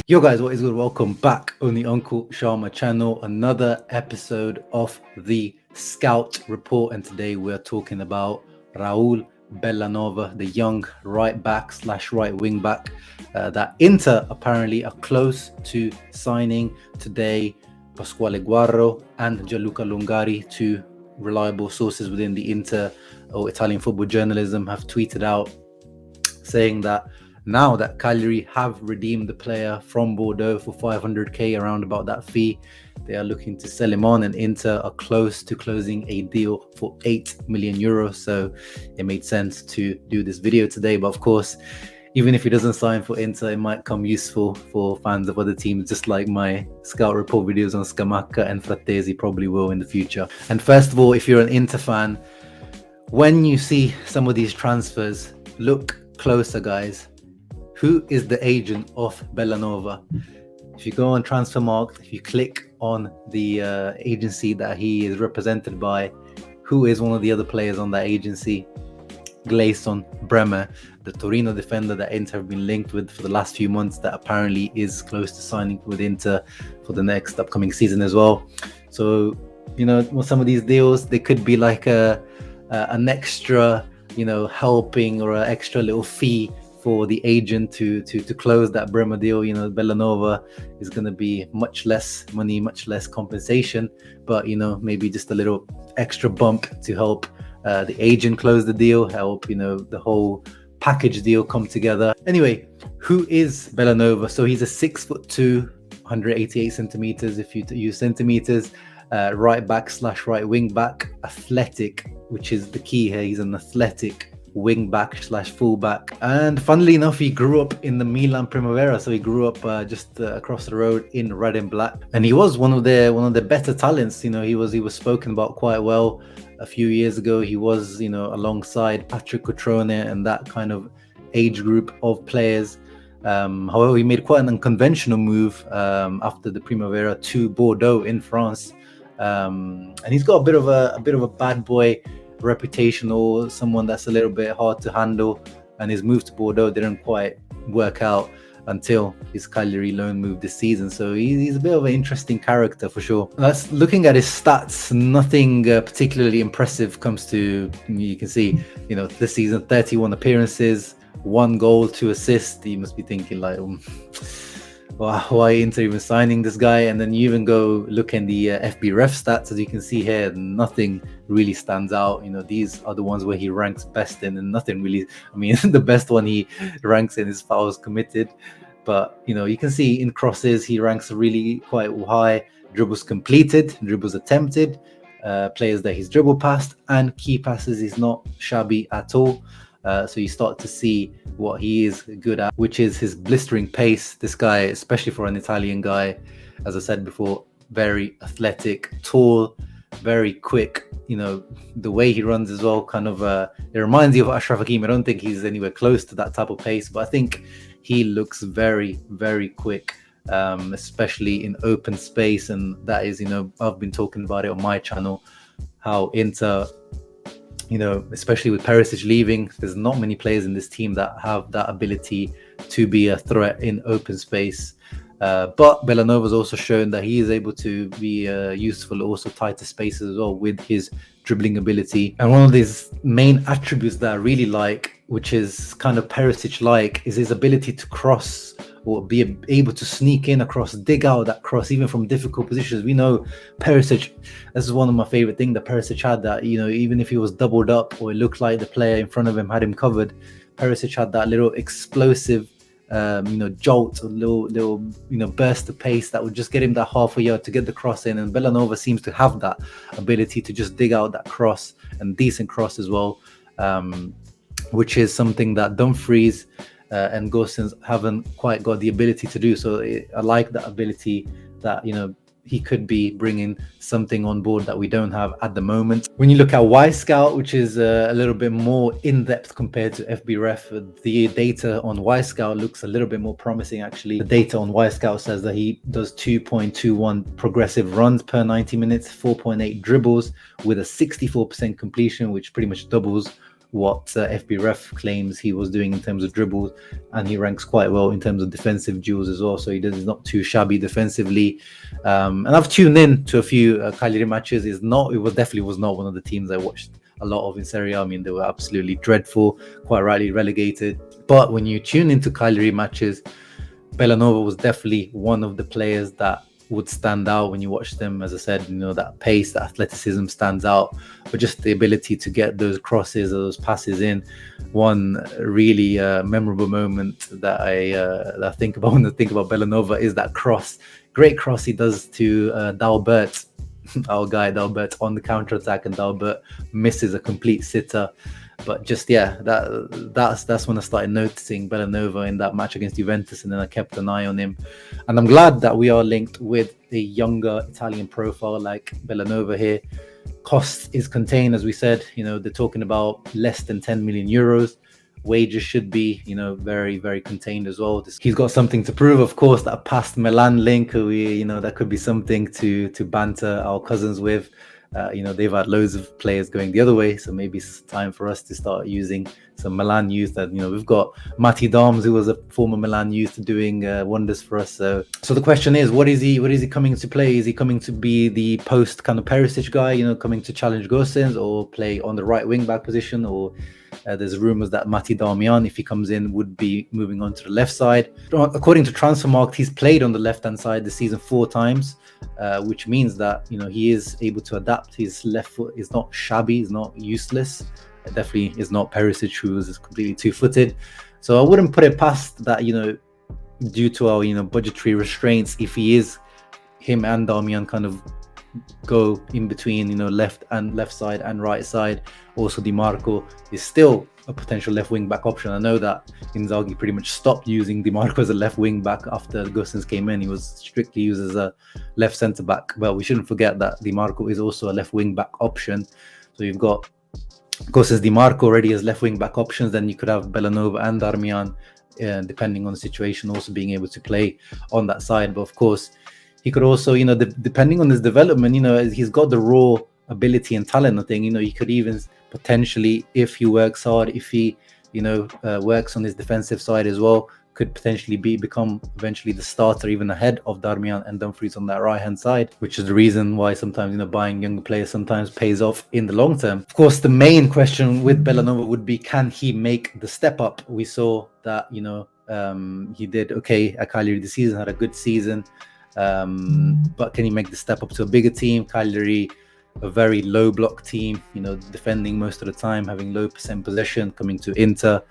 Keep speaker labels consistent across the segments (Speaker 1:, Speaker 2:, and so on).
Speaker 1: Yo guys, what is good? Welcome back on the Uncle Sharma channel. Another episode of the Scout Report, and today we're talking about RAOUL Bellanova, the young right back / right wing back that Inter apparently are close to signing today. Pasquale Guarro and Gianluca Lungari, two reliable sources within the Inter or Italian football journalism, have tweeted out saying that now that Cagliari have redeemed the player from Bordeaux for 500k, around about that fee, they are looking to sell him on, and Inter are close to closing a deal for 8 million euros. So it made sense to do this video today. But of course, even if he doesn't sign for Inter, it might come useful for fans of other teams, just like my Scout Report videos on Scamacca and Frattesi probably will in the future. And first of all, if you're an Inter fan, when you see some of these transfers, look closer, guys. Who is the agent of Bellanova? If you go on Transfermarkt, if you click on the agency that he is represented by, who is one of the other players on that agency? Gleison Bremer, the Torino defender that Inter have been linked with for the last few months, that apparently is close to signing with Inter for the next upcoming season as well. So, you know, some of these deals, they could be like an extra, helping, or an extra little fee for the agent to close that Bremer deal. Bellanova is going to be much less money, much less compensation, but maybe just a little extra bump to help the agent close the deal, help the whole package deal come together. Anyway, who is Bellanova? So he's a 6'2", 188 centimeters if you use centimeters, right back / right wing back, athletic, which is the key here. He's an athletic wing back / full back, and funnily enough, he grew up in the Milan Primavera, so he grew up just across the road in red and black, and he was one of the better talents. He was spoken about quite well a few years ago. He was alongside Patrick Cutrone and that kind of age group of players. However, he made quite an unconventional move after the Primavera to Bordeaux in France, and he's got a bit of a bad boy reputation, or someone that's a little bit hard to handle, and his move to Bordeaux didn't quite work out until his Cagliari loan move this season. So he's a bit of an interesting character for sure. That's looking at his stats, nothing particularly impressive comes to, you can see, this season 31 appearances, 1 goal, 2 assists. You must be thinking like, why Inter even signing this guy? And then you even go look in the FB ref stats, as you can see here, nothing really stands out. These are the ones where he ranks best in, and nothing really, the best one he ranks in is fouls committed. But you can see in crosses he ranks really quite high, dribbles completed, dribbles attempted, players that he's dribbled past, and key passes is not shabby at all. So you start to see what he is good at, which is his blistering pace. This guy, especially for an Italian guy, as I said before, very athletic, tall, very quick. The way he runs as well, kind of it reminds you of Ashraf Hakimi. I don't think he's anywhere close to that type of pace, but I think he looks very, very quick, especially in open space. And that is, I've been talking about it on my channel, how Inter, especially with Perisic leaving, there's not many players in this team that have that ability to be a threat in open space. But Bellanova's also shown that he is able to be useful, also tighter spaces as well, with his dribbling ability. And one of his main attributes that I really like, which is kind of Perisic-like, is his ability to cross, or be able to sneak in across, dig out that cross, even from difficult positions. We know Perisic, this is one of my favorite things that Perisic had, that, even if he was doubled up or it looked like the player in front of him had him covered, Perisic had that little explosive, jolt, a little, burst of pace that would just get him that half a yard to get the cross in. And Bellanova seems to have that ability to just dig out that cross, and decent cross as well, which is something that Dumfries and Gosens haven't quite got the ability to do. So I like that ability that, he could be bringing something on board that we don't have at the moment. When you look at Y-Scout, which is a little bit more in-depth compared to FB Ref, the data on Y-Scout looks a little bit more promising, actually. The data on Y-Scout says that he does 2.21 progressive runs per 90 minutes, 4.8 dribbles with a 64% completion, which pretty much doubles what FB Ref claims he was doing in terms of dribbles, and he ranks quite well in terms of defensive duels as well. So he's not too shabby defensively. And I've tuned in to a few Cagliari matches. It definitely was not one of the teams I watched a lot of in Serie A. I mean, they were absolutely dreadful, quite rightly relegated. But when you tune into Cagliari matches, Bellanova was definitely one of the players that would stand out when you watch them. As I said, that pace, that athleticism stands out, but just the ability to get those crosses or those passes in. One really memorable moment that I think about when I think about Bellanova is that great cross he does to Dalbert, our guy Dalbert, on the counter attack, and Dalbert misses a complete sitter. But just that's when I started noticing Bellanova in that match against Juventus, and then I kept an eye on him. And I'm glad that we are linked with a younger Italian profile like Bellanova here. Cost is contained, as we said. They're talking about less than 10 million euros. Wages should be, very, very contained as well. He's got something to prove, of course. That past Milan link, that could be something to banter our cousins with. They've had loads of players going the other way, so maybe it's time for us to start using some Milan youth. That we've got Matti Dams, who was a former Milan youth, doing wonders for us. So the question is, what is he coming to play? Is he coming to be the post kind of Perisic guy, coming to challenge Gosens, or play on the right wing back position? Or there's rumors that Matti Darmian, if he comes in, would be moving on to the left side. According to Transfermarkt, he's played on the left hand side this season 4 times. Which means that he is able to adapt. His left foot is not shabby, is not useless. It definitely is not Perisic, who is completely 2-footed. So I wouldn't put it past that, due to our budgetary restraints, if him and Darmian kind of go in between left side and right side. Also, Di Marco is still a potential left wing back option. I know that Inzaghi pretty much stopped using Di Marco as a left wing back after Gosens came in. He was strictly used as a left centre back. But we shouldn't forget that Di Marco is also a left wing back option. So you've got Gosens, Di Marco already as left wing back options. Then you could have Bellanova and Darmian, depending on the situation, also being able to play on that side. But of course, he could also, depending on his development, he's got the raw ability and talent. I think, he could even potentially, if he works hard, if he, works on his defensive side as well, could potentially become eventually the starter, even ahead of Darmian and Dumfries on that right hand side, which is the reason why sometimes buying younger players sometimes pays off in the long term. Of course, the main question with Bellanova would be, can he make the step up? We saw that he did okay at Cagliari this season, had a good season, but can he make the step up to a bigger team? Cagliari, a very low block team, defending most of the time, having low % possession, coming to Inter,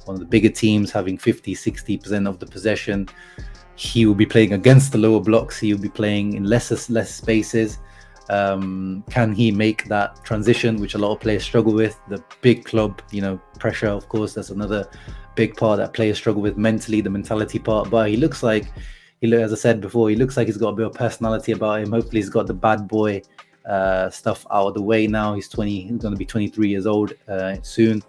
Speaker 1: one of the bigger teams, having 50-60% of the possession. He will be playing against the lower blocks. He will be playing in less spaces. Can he make that transition, which a lot of players struggle with? The big club, pressure, of course, that's another big part that players struggle with mentally, the mentality part. But he looks like, as I said before, he looks like he's got a bit of personality about him. Hopefully he's got the bad boy stuff out of the way now. He's going to be 23 years old soon,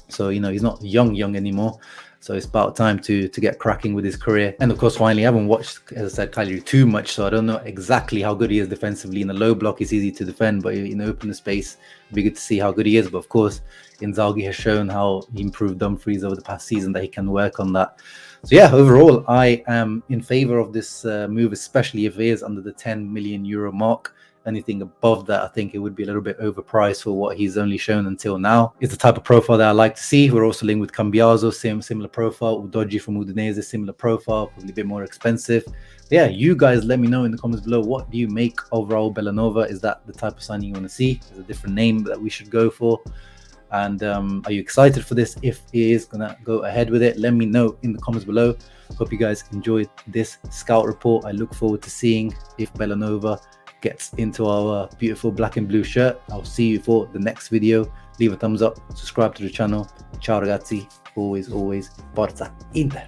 Speaker 1: so he's not young anymore. So it's about time to get cracking with his career. And of course, finally, I haven't watched, as I said, Cagliari too much, so I don't know exactly how good he is defensively. In a low block, it's easy to defend, but in open space, it'd be good to see how good he is. But of course, Inzaghi has shown how he improved Dumfries over the past season, that he can work on that. So yeah, overall, I am in favor of this move, especially if it is under the 10 million euro mark. Anything above that, I think it would be a little bit overpriced for what he's only shown until now. It's the type of profile that I like to see. We're also linked with Cambiaso, similar profile. Udoji from Udinese, similar profile, probably a bit more expensive. But yeah, you guys let me know in the comments below, what do you make of RAOUL Bellanova? Is that the type of signing you want to see? Is a different name that we should go for? And are you excited for this? If he is gonna go ahead with it, let me know in the comments below. Hope you guys enjoyed this scout report. I look forward to seeing if Bellanova gets into our beautiful black and blue shirt. I'll see you for the next video. Leave a thumbs up, subscribe to the channel. Ciao ragazzi, always Forza Inter.